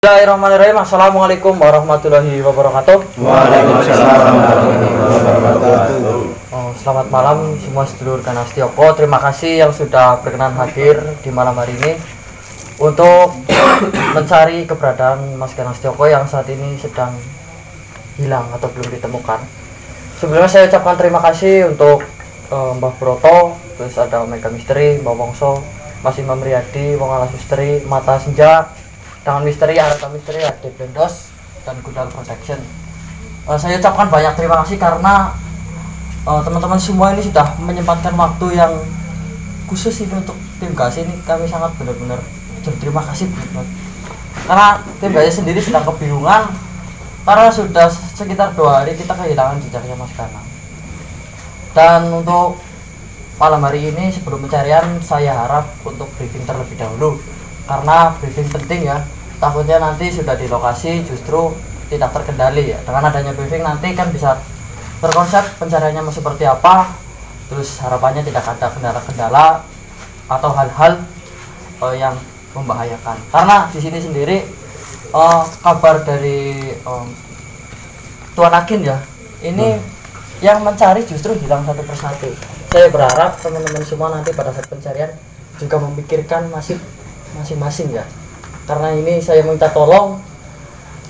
Bismillahirrahmanirrahim. Assalamualaikum warahmatullahi wabarakatuh. Waalaikumsalam warahmatullahi wabarakatuh. Selamat malam semua sedulur Ganas Tioko. Terima kasih yang sudah berkenan hadir di malam hari ini untuk mencari keberadaan Mas Ganas Tioko yang saat ini sedang hilang atau belum ditemukan. Sebelumnya saya ucapkan terima kasih untuk Mbah Broto, terus ada Mega Misteri, Mbak Wongso, Mas Imam Riyadi, Wong Ala Sustri, Mata Senja, Tangan Misteri, Arata Misteri, Ade Blendos, dan Gudal Protection. Saya ucapkan banyak terima kasih karena teman-teman semua ini sudah menyempatkan waktu yang khusus ini untuk tim GAS ini. Kami sangat benar-benar berterima kasih banget. Karena tim GAS sendiri sedang kebingungan karena sudah sekitar 2 hari kita kehilangan jejaknya Mas Kanang. Dan untuk malam hari ini sebelum pencarian saya harap untuk briefing terlebih dahulu karena briefing penting ya. Takutnya nanti sudah di lokasi justru tidak terkendali ya. Dengan adanya briefing nanti kan bisa terkonsep pencariannya seperti apa, terus harapannya tidak ada kendala-kendala atau hal-hal yang membahayakan. Karena di sini sendiri kabar dari Tuan Akin ya, ini yang mencari justru hilang satu persatu. Saya berharap teman-teman semua nanti pada saat pencarian juga memikirkan masing-masing ya. Karena ini saya minta tolong,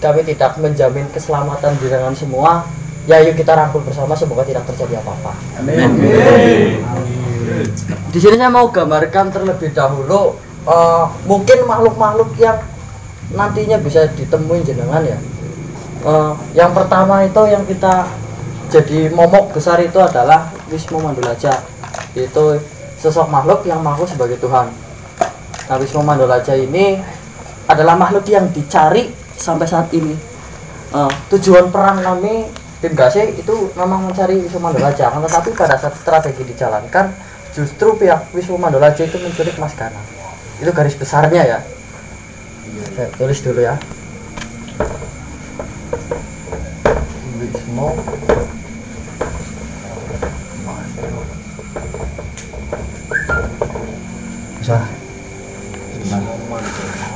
kami tidak menjamin keselamatan di tangan semua. Ya yuk kita rangkul bersama, semoga tidak terjadi apa-apa. Amin. Di sini saya mau gambarkan terlebih dahulu mungkin makhluk-makhluk yang nantinya bisa ditemui jenengan ya. Yang pertama itu yang kita jadi momok besar itu adalah Wismu Mandalaja, yaitu sosok makhluk yang mengaku sebagai Tuhan. Nah, Wismu Mandalaja ini adalah makhluk yang dicari sampai saat ini. Tujuan perang kami tim GASE itu memang mencari Wismu Mandalaja, tetapi pada saat strategi dijalankan justru pihak Wismu Mandalaja itu menculik Mas Kanang. Itu garis besarnya ya. Saya tulis dulu ya. Wismu bisa.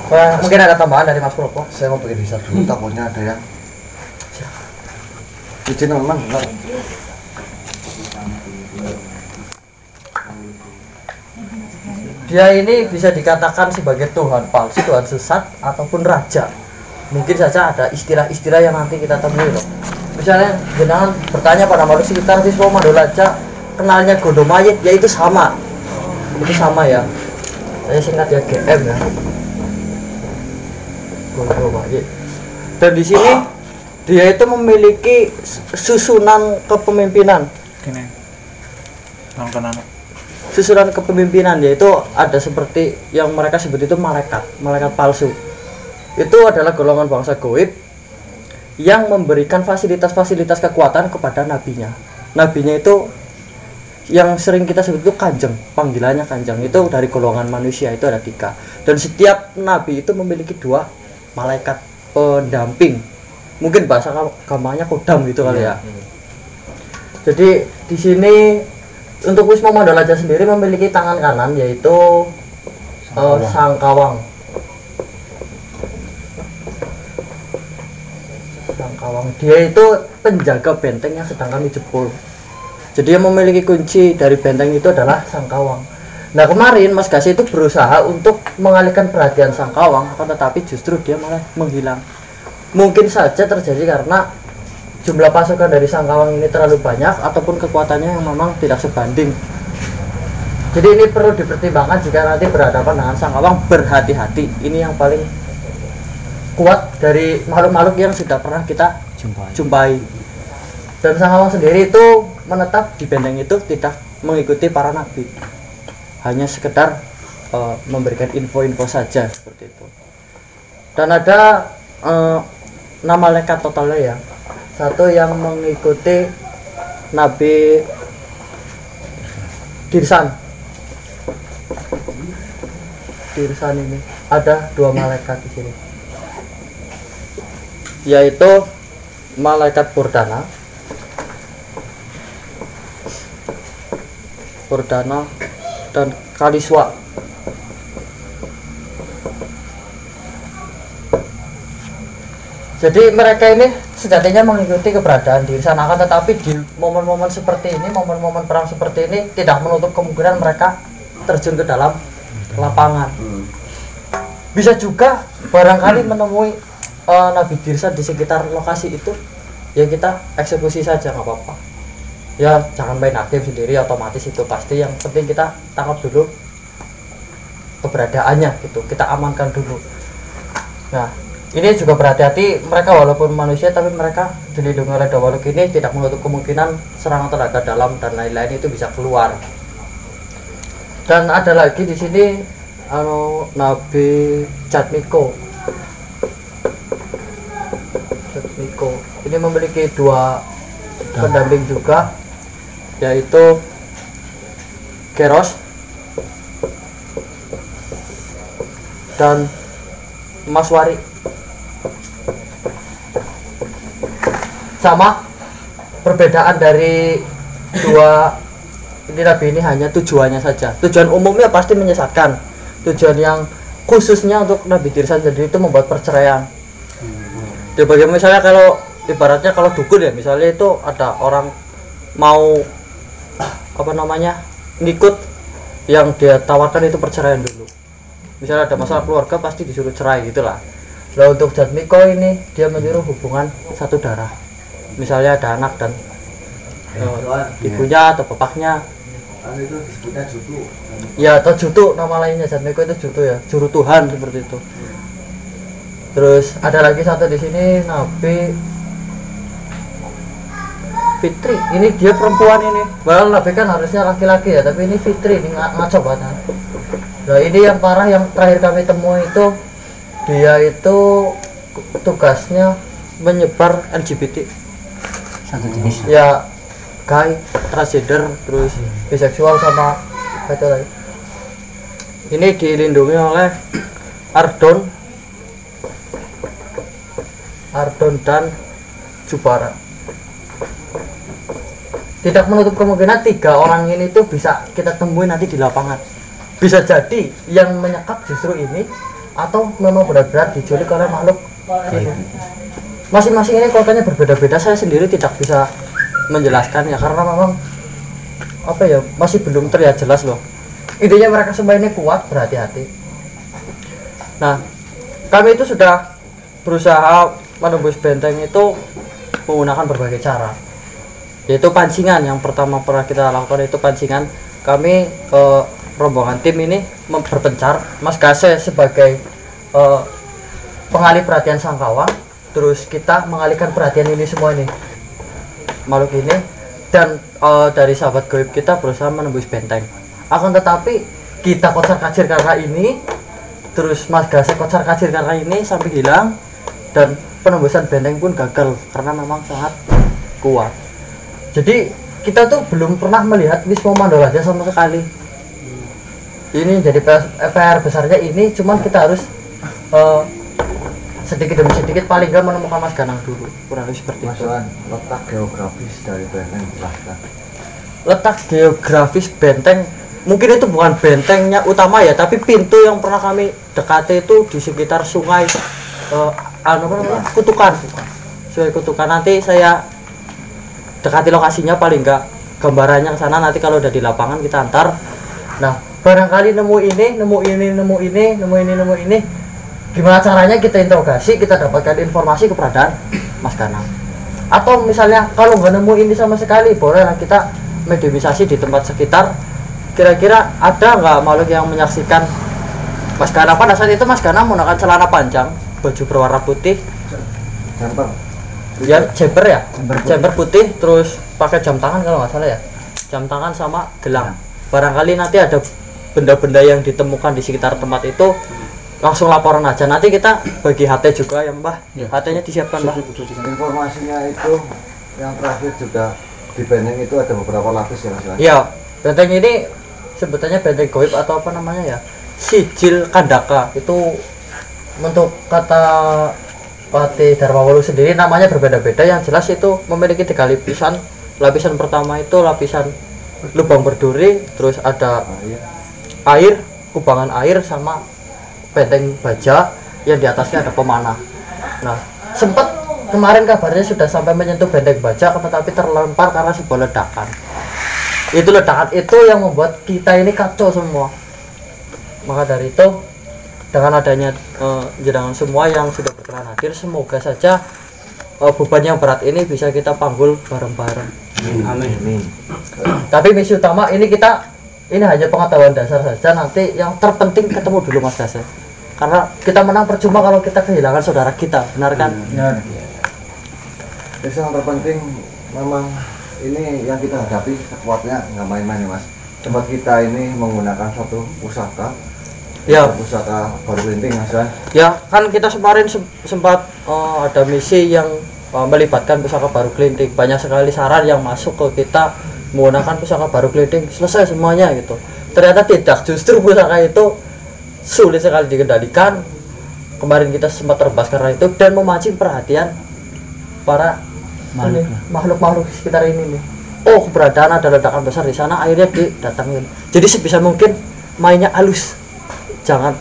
Mungkin ada tambahan dari Mas Propo. Saya mau bikin riset dulu, takutnya ada yang izin memang enggak. Dia ini bisa dikatakan sebagai Tuhan palsu, Tuhan sesat, ataupun raja. Mungkin saja ada istilah-istilah yang nanti kita temui loh. Misalnya jenengan bertanya pada makhluk sekitar Wismu Mandalaja kenalnya Gondomayit, ya itu sama. Itu sama ya. Saya singkat ya GM ya. Gondomayit. Dan di sini dia itu memiliki susunan kepemimpinan. Susunan kepemimpinan yaitu ada seperti yang mereka sebut itu malaikat palsu. Itu adalah golongan bangsa goib yang memberikan fasilitas-fasilitas kekuatan kepada nabinya. Nabinya itu yang sering kita sebut itu kanjeng, panggilannya kanjeng, itu dari golongan manusia itu ada 3. Dan setiap nabi itu memiliki 2 malaikat pendamping. Mungkin bahasa agamanya kodam gitu kali ya. Jadi di sini untuk Wismu Mandalaja sendiri memiliki tangan kanan yaitu Sangkawang. Dia itu penjaga benteng yang sedang kami jebol. Jadi yang memiliki kunci dari benteng itu adalah Sangkawang. Nah kemarin Mas Gasi itu berusaha untuk mengalihkan perhatian Sangkawang, tetapi justru dia malah menghilang. Mungkin saja terjadi karena jumlah pasukan dari Sangkawang ini terlalu banyak ataupun kekuatannya yang memang tidak sebanding. Jadi ini perlu dipertimbangkan jika nanti berhadapan dengan Sangkawang, berhati-hati. Ini yang paling kuat dari makhluk-makhluk yang sudah pernah kita jumpai. Dan Sangkawang sendiri itu menetap di benteng itu tidak mengikuti para nabi, hanya sekedar memberikan info-info saja seperti itu. Dan ada 6 malaikat totalnya ya. Satu yang mengikuti Nabi Dirsan ini ada 2 malaikat di sini, yaitu malaikat Purdana dan Kaliswa. Jadi mereka ini sejatinya mengikuti keberadaan diri sana, akan tetapi di momen-momen seperti ini, momen-momen perang seperti ini tidak menutup kemungkinan mereka terjun ke dalam lapangan. Bisa juga barangkali menemui Nabi Dirsa di sekitar lokasi itu, ya kita eksekusi saja nggak apa-apa. Ya jangan main hakim sendiri, otomatis itu pasti. Yang penting kita tangkap dulu keberadaannya gitu, kita amankan dulu. Nah, ini juga berhati-hati, mereka walaupun manusia tapi mereka dilindungi oleh Dawaluk ini tidak menutup kemungkinan serangan tenaga dalam dan lain-lain itu bisa keluar. Dan ada lagi di sini Nabi Jatmiko. Ini memiliki dua pendamping juga, yaitu Keros dan Maswari. Sama, perbedaan dari dua ini nabi ini hanya tujuannya saja. Tujuan umumnya pasti menyesatkan. Tujuan yang khususnya untuk Nabi Dirsa sendiri itu membuat perceraian. Ya bagaimana misalnya kalau ibaratnya kalau dukun ya, misalnya itu ada orang mau ngikut yang dia tawarkan itu perceraian dulu. Misalnya ada masalah keluarga pasti disuruh cerai gitulah. Nah untuk Jatmiko ini dia menyuruh hubungan satu darah. Misalnya ada anak dan ibunya atau bapaknya. Itu disebutnya jutu. Ya atau jutu, nama lainnya Jatmiko itu jutu ya, juru Tuhan seperti itu. Terus ada lagi satu di sini Nabi Fitri. Ini dia perempuan ini. Padahal Nabi kan harusnya laki-laki ya, tapi ini Fitri, ini ngaco banget. Nah ini yang parah, yang terakhir kami temui itu dia itu tugasnya menyebar LGBT. Satu jenis Ya gay, transgender, terus biseksual sama itu lagi. Ini dilindungi oleh Ardon dan Jubara. Tidak menutup kemungkinan tiga orang ini tuh bisa kita temui nanti di lapangan. Bisa jadi yang menyekap justru ini, atau memang benar-benar diculik oleh makhluk ini. Masing-masing ini kontennya berbeda-beda, saya sendiri tidak bisa menjelaskan ya, karena memang masih belum terlihat jelas loh. Intinya mereka semua ini kuat, berhati-hati. Nah, kami itu sudah berusaha menembus benteng itu menggunakan berbagai cara, yaitu pancingan. Yang pertama pernah kita lakukan itu pancingan. Kami rombongan tim ini berpencar, Mas Gase sebagai pengalih perhatian Sangkawa, terus kita mengalihkan perhatian ini semua ini makhluk ini, dan dari sahabat gaib kita berusaha menembus benteng. Akan tetapi kita kocar kacir karena ini, terus Mas Gase kocar kacir karena ini sampai hilang, dan penembusan benteng pun gagal karena memang sangat kuat. Jadi kita tuh belum pernah melihat Wisma Mandalaja sama sekali. Ini jadi PR besarnya ini, cuman kita harus sedikit demi sedikit paling nggak menemukan Mas Ganang dulu, kurang lebih seperti itu. Letak geografis dari benteng jelaskan. Letak geografis benteng mungkin itu bukan bentengnya utama ya, tapi pintu yang pernah kami dekati itu di sekitar sungai Kutukan. Sungai Kutukan. Nanti saya dekati lokasinya, paling nggak gambarannya ke sana. Nanti kalau udah di lapangan kita antar. Nah, barangkali nemu ini. Gimana caranya kita interogasi, kita dapatkan informasi keberadaan Mas Ganang. Atau misalnya kalau nggak nemu ini sama sekali, bolehlah kita mediumisasi di tempat sekitar. Kira-kira ada nggak makhluk yang menyaksikan Mas Ganang? Pada saat itu Mas Ganang menggunakan celana panjang, baju berwarna putih, jemper putih, terus pakai jam tangan kalau nggak salah ya, jam tangan sama gelang. Barangkali nanti ada benda-benda yang ditemukan di sekitar tempat itu, langsung laporan aja. Nanti kita bagi HT juga ya Mbah. HT-nya disiapkan Mbah. Informasinya itu yang terakhir juga di benteng itu ada beberapa lapis ya Mas. Iya, benteng ini sebutannya benteng goib atau apa namanya ya, Sijil Kandaka. Itu untuk kata Pati Darmawolu sendiri namanya berbeda-beda. Yang jelas itu memiliki 3 lapisan. Lapisan pertama itu lapisan lubang berduri, terus ada air, kubangan air, sama benteng baja yang di atasnya ada pemanah. Nah, sempat kemarin kabarnya sudah sampai menyentuh Benteng Baja, tetapi terlempar karena sebuah ledakan. Itu ledakan itu yang membuat kita ini kacau semua. Maka dari itu, dengan adanya jenengan semua yang sudah berkenan hadir, semoga saja beban yang berat ini bisa kita panggul bareng-bareng. Amin. Tapi misi utama ini ini hanya pengetahuan dasar saja. Nanti yang terpenting ketemu dulu Mas Dasar. Karena kita menang percuma kalau kita kehilangan saudara kita, benar kan? Benar. Jadi yang terpenting memang ini yang kita hadapi kuatnya nggak main-main ya Mas. Tempat kita ini menggunakan suatu pusaka. Ya. Pusaka baru linting Mas kan. Ya kan kita kemarin sempat ada misi yang melibatkan pusaka baru kelinting. Banyak sekali saran yang masuk ke kita menggunakan pusaka baru kelinting, selesai semuanya gitu. Ternyata tidak, justru pusaka itu sulit sekali dikendalikan. Kemarin kita sempat terbahas karena itu dan memancing perhatian para makhluk-makhluk sekitar ini nih. Oh, keberadaan ada ledakan besar di sana, akhirnya didatangin. Jadi sebisa mungkin mainnya halus. Jangan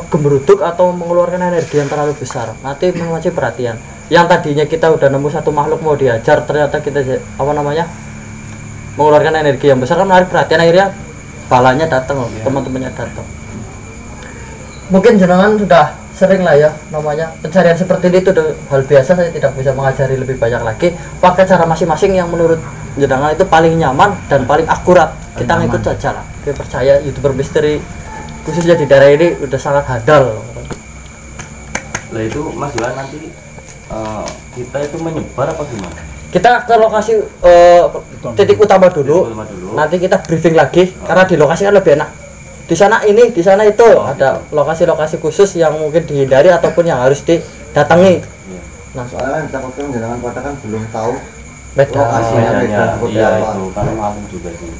gemeruduk atau mengeluarkan energi yang terlalu besar, nanti memancing perhatian. Yang tadinya kita udah nemu satu makhluk mau diajar, ternyata kita mengeluarkan energi yang besar, kan menarik perhatian, akhirnya balanya datang loh, teman-temannya datang. Mungkin jenengan sudah sering lah ya namanya pencarian seperti ini, itu hal biasa. Saya tidak bisa mengajari lebih banyak lagi, pakai cara masing-masing yang menurut jenengan itu paling nyaman dan paling akurat. Kita ngikut saja lah. Saya percaya YouTuber misteri khususnya di daerah ini udah sangat handal. Lah itu Mas Johan, nanti kita itu menyebar apa gimana? Kita ke lokasi titik utama dulu. Nanti kita briefing lagi karena di lokasi kan lebih enak. Di sana itu ada lokasi-lokasi khusus yang mungkin dihindari ataupun yang harus didatangi. Nah, soalnya takutnya jangan katakan belum tahu lokasinya Iya itu kan malu juga sih.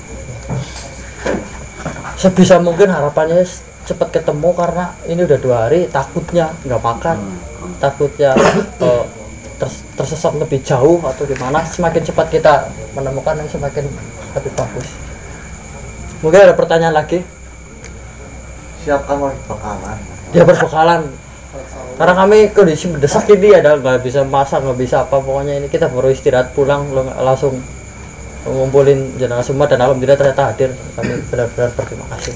Sebisa mungkin harapannya cepat ketemu, karena ini udah 2 hari, takutnya nggak makan, takutnya tersesat lebih jauh atau gimana. Semakin cepat kita menemukan yang semakin lebih bagus. Mungkin ada pertanyaan lagi? Siapkan bekalan. Ya berbekalan, karena kami kondisi mendesak ini, ada nggak bisa masak, nggak bisa apa, pokoknya ini kita baru istirahat pulang langsung ngumpulin jenazah semua, dan alhamdulillah ternyata hadir. Kami benar-benar berterima kasih.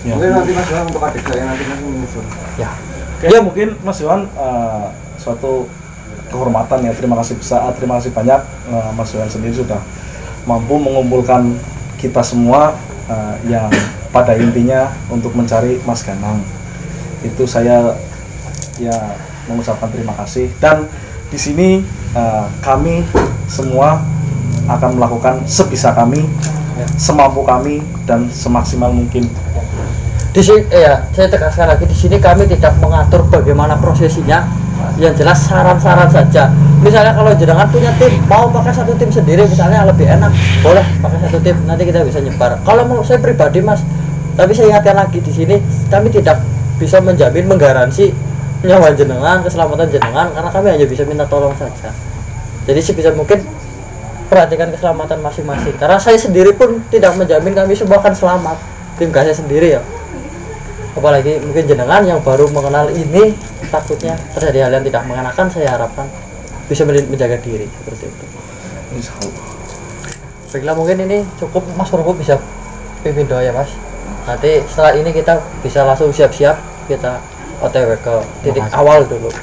Mungkin nanti Mas Johan untuk adik saya nanti menyusun. Ya. Ya mungkin Mas Johan suatu kehormatan ya, terima kasih besar, terima kasih banyak. Mas Johan sendiri sudah mampu mengumpulkan kita semua yang pada intinya untuk mencari Mas Ganang. Itu saya ya mengucapkan terima kasih, dan di sini kami semua akan melakukan sebisa kami, semampu kami, dan semaksimal mungkin. Di sini saya tegaskan lagi, di sini kami tidak mengatur bagaimana prosesinya. Yang jelas saran-saran saja. Misalnya kalau jenengan punya tim, mau pakai satu tim sendiri misalnya lebih enak, boleh pakai satu tim, nanti kita bisa nyebar. Kalau mau saya pribadi Mas, tapi saya ingatkan lagi, di sini kami tidak bisa menjamin, menggaransi nyawa jenengan, keselamatan jenengan, karena kami hanya bisa minta tolong saja. Jadi sebisa mungkin perhatikan keselamatan masing-masing, karena saya sendiri pun tidak menjamin kami semua akan selamat, tim saya sendiri ya. Apalagi mungkin jenengan yang baru mengenal ini, takutnya terjadi hal yang tidak mengenakan. Saya harapkan bisa menjaga diri seperti itu. Insyaallah. Baiklah, mungkin ini cukup. Mas Prabu bisa pimpin doa ya Mas. Nanti setelah ini kita bisa langsung siap-siap, kita OTW ke titik awal dulu.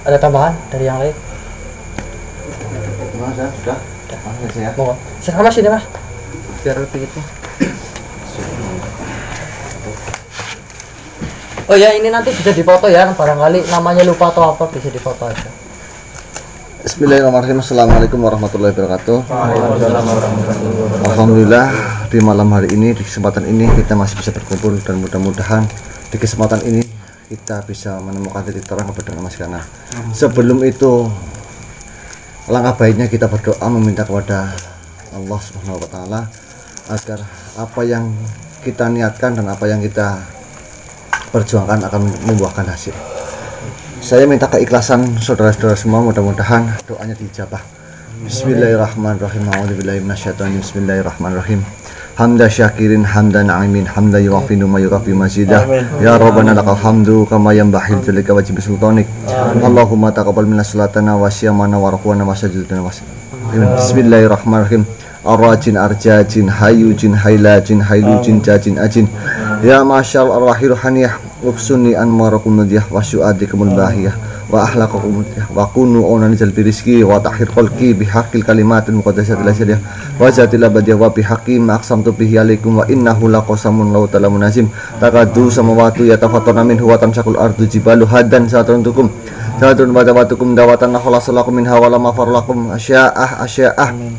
Ada tambahan dari yang lain? Mas ya, sudah. Mas ya. Mau sama sini Mas, biar lebih itu. Oh ya, ini nanti bisa difoto ya, barangkali namanya lupa atau apa, bisa difoto aja. Bismillahirrahmanirrahim. Assalamualaikum warahmatullahi wabarakatuh. Alhamdulillah, di malam hari ini, di kesempatan ini kita masih bisa berkumpul, dan mudah-mudahan di kesempatan ini kita bisa menemukan titik terang kepada Mas Ganang. Sebelum itu, langkah baiknya kita berdoa meminta kepada Allah Subhanahu wa taala agar apa yang kita niatkan dan apa yang kita perjuangkan akan membuahkan hasil. Saya minta keikhlasan saudara-saudara semua, mudah-mudahan doanya diijabah. Bismillahirrahmanirrahim. A'udzubillahi minasyaitonir rajim. Bismillahirrahmanirrahim. hamda syakirin hamda na'imin hamda yuwafi ma yukafi mazidah. Amin. Ya Rabbana lakal hamdu kama yanbaghi dzalika wajib sultanik. Allahumma taqabbal minna salatana wa siyamana wa ruku'ana wa sajudana wa Bismillahirrahmanirrahim. Arrajin arjajin hayujin hailajin hailujin jajin ajin. Ya masyal arwahir haniyah ubsuni anmarakum nadiyah wa syu'adikumul bahiyah wa ahlaqakum wa kunu onan jalbi rizki wa tahir qalqi bihaqqil kalimatil muqaddasatil asyadiyah wa zatil abadiyah wa bihaqqi ma aqsamtu bihi alaikum wa innahu laqasamun law talamun azim takadu samawati yatafattarna minhu wa tamsakul ardu jibalu hadan satantukum satun badawatukum dawatan nakhalasalakum minha wa lama farlakum asya'ah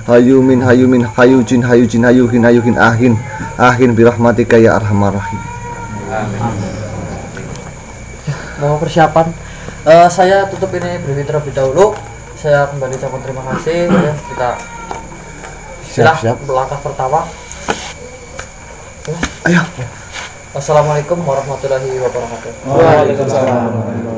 hayumin hayujin hayuhin ahin birahmatika ya arhamar rahim. Mau persiapan, saya tutup ini briefing terlebih dahulu. Saya kembali ucapkan terima kasih ya, kita Siap. langkah pertama. Ayo. Wassalamualaikum warahmatullahi wabarakatuh. Waalaikumsalam.